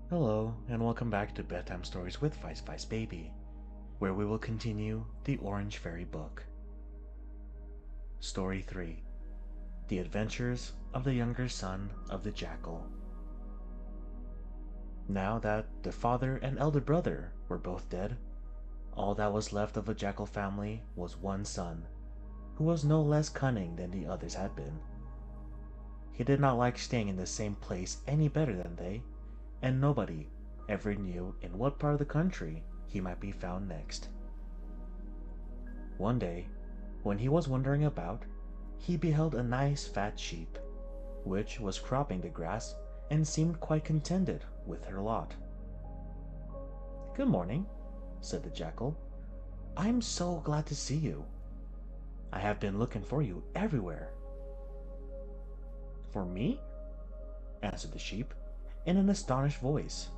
Hello, and welcome back to Bedtime Stories with Vice Vice Baby, where we will continue the Orange Fairy book. Story 3: The Adventures of the Younger Son of the Jackal. Now that the father and elder brother were both dead, all that was left of the Jackal family was one son, who was no less cunning than the others had been. He did not like staying in the same place any better than they, and nobody ever knew in what part of the country he might be found next. One day, when he was wandering about, he beheld a nice fat sheep, which was cropping the grass and seemed quite contented with her lot. "Good morning," said the jackal. "I'm so glad to see you. I have been looking for you everywhere." "For me?" answered the sheep, in an astonished voice.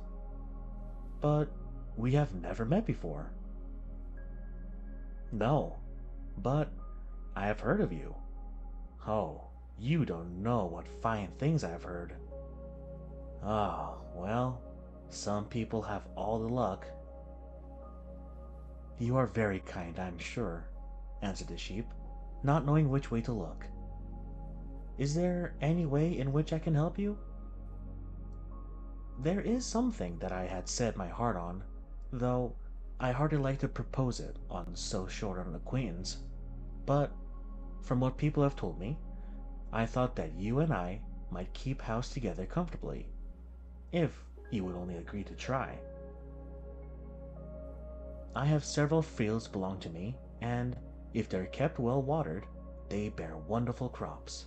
"But we have never met before." "No, but I have heard of you." "Oh, you don't know what fine things I have heard." "Ah, well, some people have all the luck." "You are very kind, I'm sure," answered the sheep, not knowing which way to look. "Is there any way in which I can help you?" "There is something that I had set my heart on, though I hardly like to propose it on so short an acquaintance. But, from what people have told me, I thought that you and I might keep house together comfortably, if you would only agree to try. I have several fields belong to me, and if they're kept well watered, they bear wonderful crops."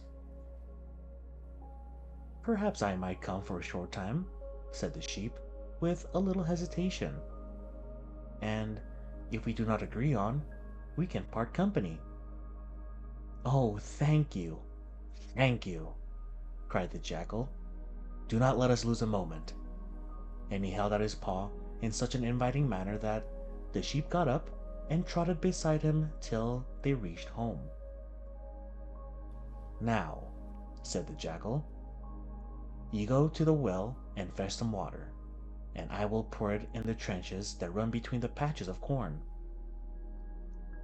"Perhaps I might come for a short time," said the sheep, with a little hesitation. "And if we do not agree on, we can part company." "Oh, thank you," cried the jackal. "Do not let us lose a moment." And he held out his paw in such an inviting manner that the sheep got up and trotted beside him till they reached home. "Now," said the jackal, "you go to the well and fetch some water, and I will pour it in the trenches that run between the patches of corn."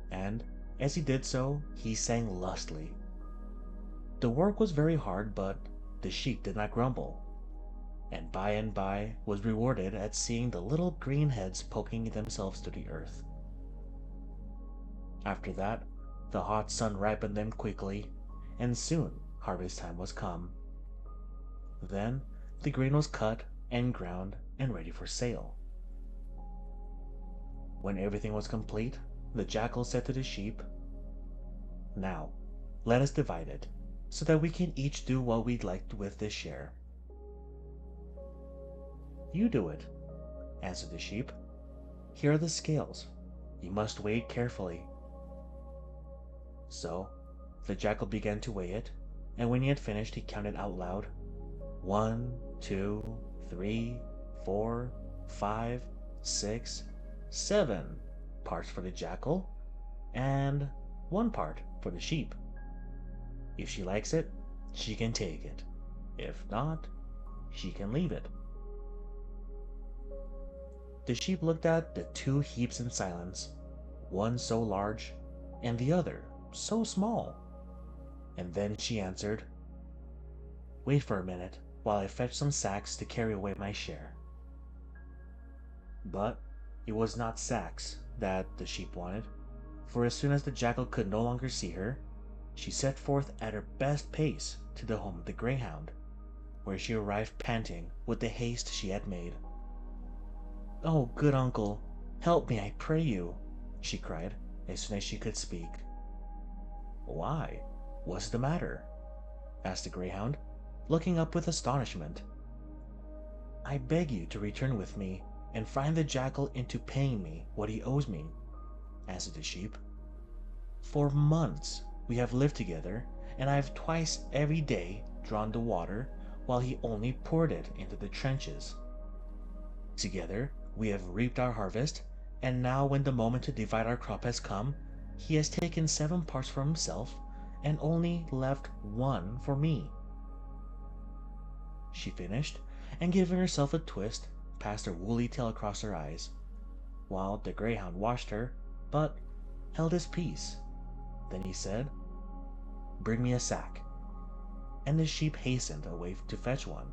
And as he did so, he sang lustily. The work was very hard, but the sheep did not grumble, and by was rewarded at seeing the little green heads poking themselves to the earth. After that, the hot sun ripened them quickly, and soon harvest time was come. Then the grain was cut and ground and ready for sale. When everything was complete, the jackal said to the sheep, "Now, let us divide it, so that we can each do what we'd like with this share." "You do it," answered the sheep. "Here are the scales. You must weigh it carefully." So the jackal began to weigh it, and when he had finished, he counted out loud, 1, 2, 3, 4, 5, 6, 7 parts for the jackal, and 1 part for the sheep. If she likes it, she can take it. If not, she can leave it. The sheep looked at the 2 heaps in silence, one so large and the other so small, and then she answered, "Wait for a minute while I fetch some sacks to carry away my share." But it was not sacks that the sheep wanted, for as soon as the jackal could no longer see her, she set forth at her best pace to the home of the greyhound, where she arrived panting with the haste she had made. "Oh, good uncle, help me, I pray you," she cried, as soon as she could speak. "Why? What's the matter?" asked the greyhound, looking up with astonishment. "I beg you to return with me and frighten the jackal into paying me what he owes me," answered the sheep. "For months we have lived together, and I have twice every day drawn the water while he only poured it into the trenches. Together we have reaped our harvest, and now when the moment to divide our crop has come, he has taken 7 parts for himself and only left 1 for me." She finished, and giving herself a twist, passed her woolly tail across her eyes, while the greyhound watched her, but held his peace. Then he said, "Bring me a sack," and the sheep hastened away to fetch one.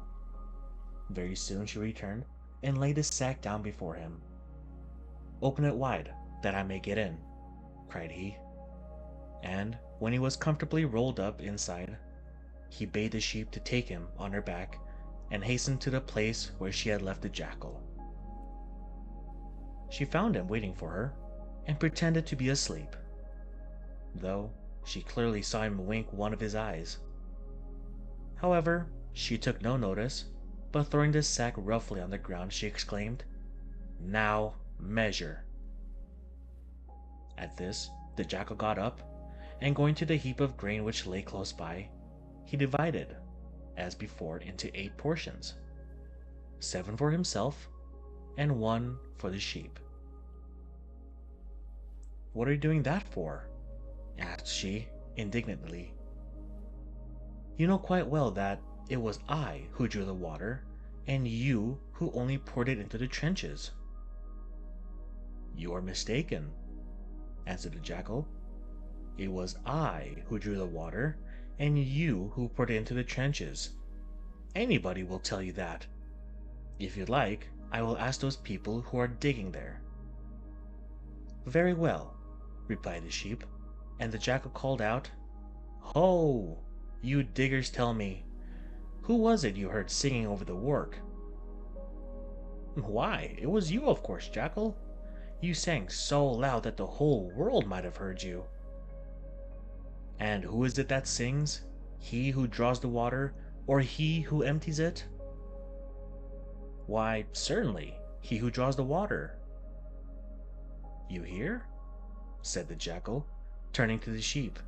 Very soon she returned and laid the sack down before him. "Open it wide, that I may get in," cried he. And when he was comfortably rolled up inside, he bade the sheep to take him on her back and hastened to the place where she had left the jackal. She found him waiting for her and pretended to be asleep, though she clearly saw him wink one of his eyes. However, she took no notice, but throwing the sack roughly on the ground, she exclaimed, "Now measure." At this, the jackal got up, and going to the heap of grain which lay close by, he divided, as before, into 8 portions, 7 for himself, and 1 for the sheep. "What are you doing that for?" asked she, indignantly. "You know quite well that it was I who drew the water, and you who only poured it into the trenches." "You are mistaken," answered the jackal. "It was I who drew the water, and you who poured it into the trenches. Anybody will tell you that. If you like, I will ask those people who are digging there." "Very well," replied the sheep, and the jackal called out, "Ho! You diggers, tell me, who was it you heard singing over the work?" "Why, it was you, of course, jackal. You sang so loud that the whole world might have heard you." "And who is it that sings? He who draws the water, or he who empties it?" "Why, certainly, he who draws the water." "You hear?" said the jackal, turning to the sheep.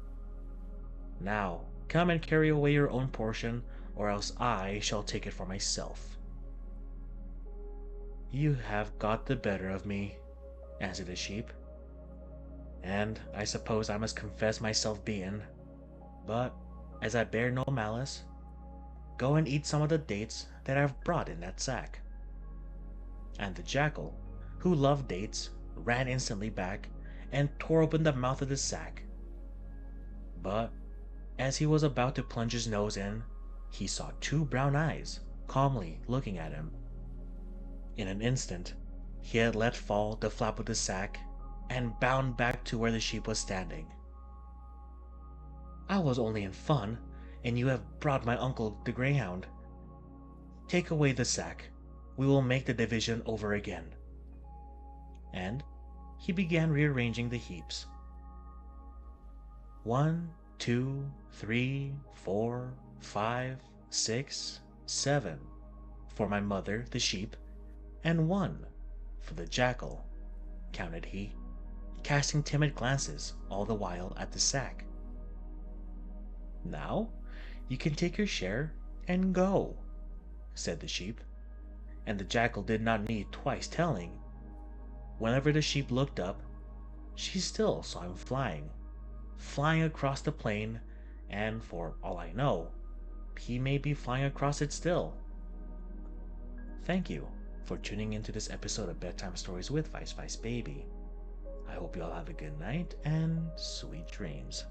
"Now, come and carry away your own portion, or else I shall take it for myself." "You have got the better of me," answered the sheep, "and I suppose I must confess myself beaten. But, as I bear no malice, go and eat some of the dates that I have brought in that sack." And the jackal, who loved dates, ran instantly back and tore open the mouth of the sack. But as he was about to plunge his nose in, he saw 2 brown eyes calmly looking at him. In an instant, he had let fall the flap of the sack and bound back to where the sheep was standing. "I was only in fun, and you have brought my uncle the greyhound. Take away the sack. We will make the division over again." And he began rearranging the heaps. 1, 2, 3, 4, 5, 6, 7 for my mother, the sheep, and 1 for the jackal, counted he, casting timid glances all the while at the sack. "Now you can take your share and go," said the sheep, and the jackal did not need twice telling. Whenever the sheep looked up, she still saw him flying across the plain, and for all I know, he may be flying across it still. Thank you for tuning into this episode of Bedtime Stories with Vice Vice Baby. I hope you all have a good night and sweet dreams.